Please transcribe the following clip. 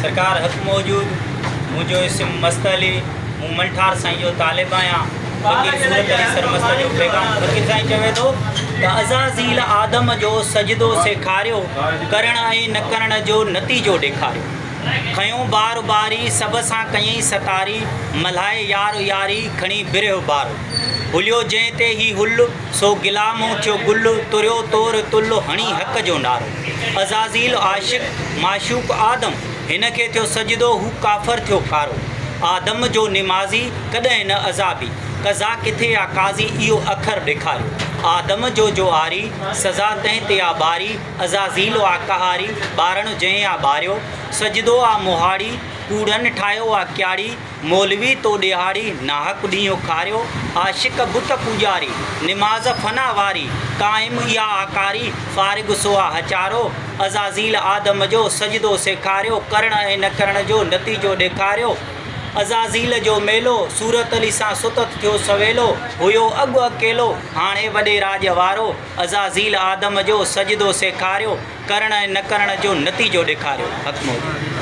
सरकार हक़ मौजूद। मुझो इस्म मस्त अली, मूं मंठार साईं जो तालिब आहियां। फ़कीर सूरत अली सरमस्त जो पैगाम फ़कीर साईं चवे थो त अज़ाज़ील आदम जो सजदो सेखारियो, करण ऐं न करण जो नतीजो ॾेखारियो। खयों बार बारी सब सां कयईं सतारी, मल्हाए यार यारी खणी बिरहियो बारो। हुलियो जंहिं ते ही हुल, सो गिलामो थियो गुल, तुरियो तोर तुल हणी हक़ जो नारो। अज़ाज़ील आशिक़ माशूक़ आदम, हिन खे थियो सजदो हू काफ़र थियो कारो। आदम जो निमाज़ी कॾहिं न अज़ाबी, कज़ा किथे आ काज़ी इहो अखर ॾेखारियो। आदम जो आरी, सज़ा तंहिं ते आ ॿारी, अज़ाज़ील आ कहारी, ॿारनि जंहिं आ ॿारियो। सजदो आ मोहाड़ी, कूड़नि ठाहियो आ क्याड़ी, मौलवी तो ॾिहाड़ी, नाहक ॾींहों खारियो। आशिक़ बुत पूॼारी, निमाज़ फना वारी, क़ाइम इहा आकारी, फ़ारिग सो आ हचारो। अज़ाज़ील आदम जो सजदो सेखारियो, करण ऐं न करण जो नतीजो ॾेखारियो। अज़ाज़ील जो मेलो, सूरत अली सां सुतत थियो सवेलो, हुयो अॻु अकेलो हाणे वॾे राज वारो। अज़ाज़ील आदम जो सजदो सेखारियो, करण ऐं न करण जो नतीजो ॾेखारियो। हक़ मौजूद।